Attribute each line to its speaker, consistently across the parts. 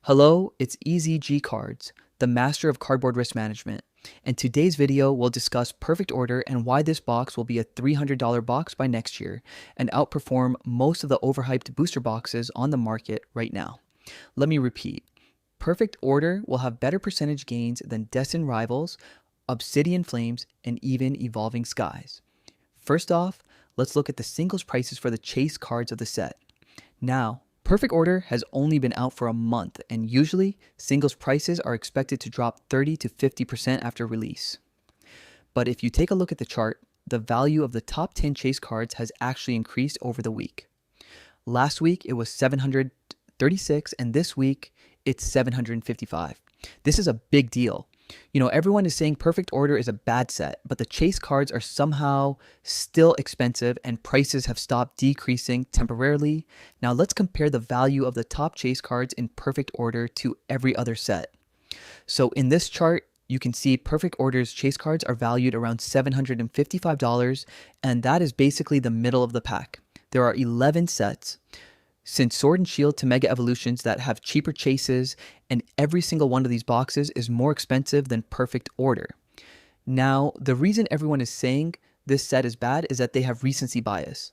Speaker 1: Hello, it's EZG Cards, the master of cardboard risk management. In today's video, we'll discuss Perfect Order and why this box will be a $300 box by next year and outperform most of the overhyped booster boxes on the market right now. Let me repeat. Perfect Order will have better percentage gains than Destined Rivals, Obsidian Flames, and even Evolving Skies. First off, let's look at the singles prices for the chase cards of the set. Now, Perfect Order has only been out for a month, and usually singles prices are expected to drop 30 to 50% after release. But if you take a look at the chart, the value of the top 10 chase cards has actually increased over the week. Last week it was 736, and this week it's 755. This is a big deal. Everyone is saying Perfect Order is a bad set, but the chase cards are somehow still expensive and prices have stopped decreasing temporarily. Now let's compare the value of the top chase cards in Perfect Order to every other set. So in this chart, you can see Perfect Order's chase cards are valued around $755, and that is basically the middle of the pack. There are 11 sets. Since Sword and Shield to Mega Evolutions that have cheaper chases, and every single one of these boxes is more expensive than Perfect Order. Now, the reason everyone is saying this set is bad is that they have recency bias.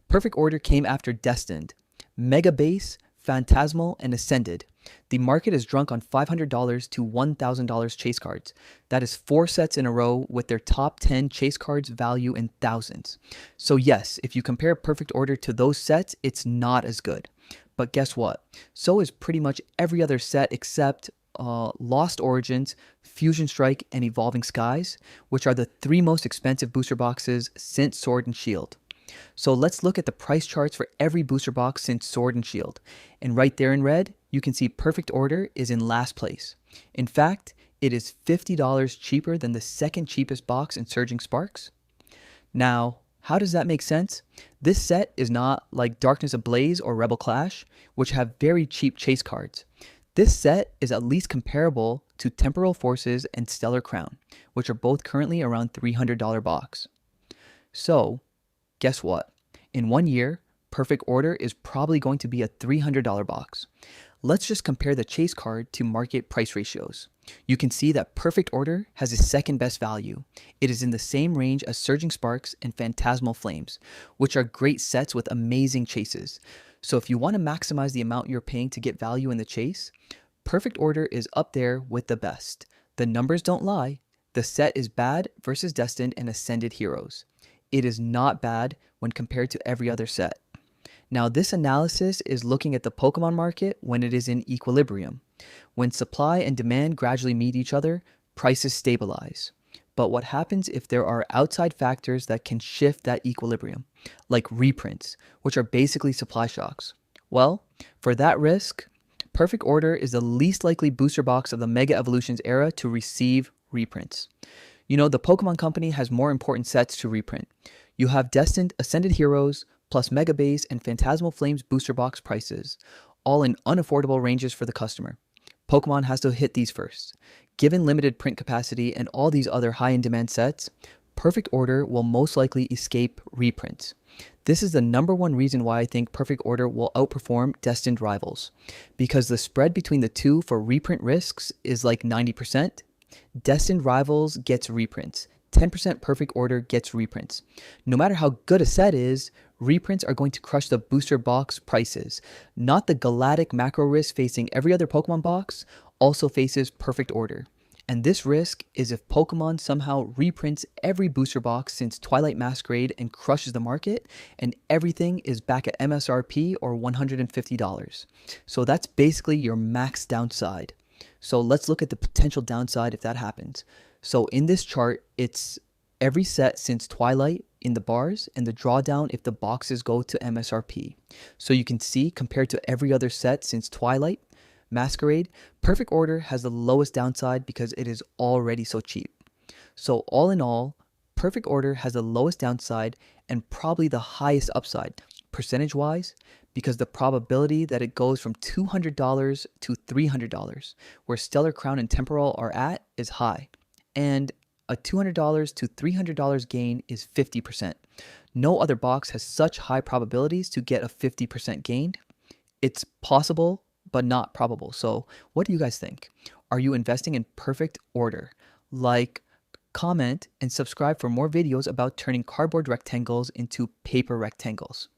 Speaker 1: Perfect Order came after Destined, Mega Base, Phantasmal, and Ascended. The market is drunk on $500 to $1,000 chase cards. That is 4 sets in a row with their top 10 chase cards value in thousands. So yes, if you compare Perfect Order to those sets, it's not as good. But guess what? So is pretty much every other set except Lost Origins, Fusion Strike, and Evolving Skies, which are the 3 most expensive booster boxes since Sword and Shield. So let's look at the price charts for every booster box since Sword and Shield. And right there in red, you can see Perfect Order is in last place. In fact, it is $50 cheaper than the second cheapest box in Surging Sparks. Now, how does that make sense? This set is not like Darkness Ablaze or Rebel Clash, which have very cheap chase cards. This set is at least comparable to Temporal Forces and Stellar Crown, which are both currently around $300 box. So, guess what? In 1 year, Perfect Order is probably going to be a $300 box. Let's just compare the chase card to market price ratios. You can see that Perfect Order has the second best value. It is in the same range as Surging Sparks and Phantasmal Flames, which are great sets with amazing chases. So if you want to maximize the amount you're paying to get value in the chase, Perfect Order is up there with the best. The numbers don't lie. The set is bad versus Destined and Ascended heroes. It is not bad when compared to every other set. Now, this analysis is looking at the Pokemon market when it is in equilibrium. When supply and demand gradually meet each other, prices stabilize. But what happens if there are outside factors that can shift that equilibrium, like reprints, which are basically supply shocks? Well, for that risk, Perfect Order is the least likely booster box of the Mega Evolutions era to receive reprints. The Pokemon Company has more important sets to reprint. You have Destined Ascended Heroes, plus Mega Base and Phantasmal Flames booster box prices, all in unaffordable ranges for the customer. Pokemon has to hit these first. Given limited print capacity and all these other high-in-demand sets, Perfect Order will most likely escape reprints. This is the #1 reason why I think Perfect Order will outperform Destined Rivals, because the spread between the two for reprint risks is like 90%. Destined Rivals gets reprints. 10% Perfect Order gets reprints. No matter how good a set is, reprints are going to crush the booster box prices. Not the galactic macro risk facing every other Pokemon box also faces Perfect Order. And this risk is if Pokemon somehow reprints every booster box since Twilight Masquerade and crushes the market, and everything is back at MSRP or $150. So that's basically your max downside. So let's look at the potential downside if that happens. So in this chart, it's every set since Twilight in the bars and the drawdown if the boxes go to MSRP. So you can see, compared to every other set since Twilight, Masquerade, Perfect Order has the lowest downside because it is already so cheap. So all in all, Perfect Order has the lowest downside and probably the highest upside, percentage-wise, because the probability that it goes from $200 to $300, where Stellar Crown and Temporal are at, is high. And a $200 to $300 gain is 50%. No other box has such high probabilities to get a 50% gain. It's possible, but not probable. So, what do you guys think? Are you investing in perfect order? Like, comment, and subscribe for more videos about turning cardboard rectangles into paper rectangles.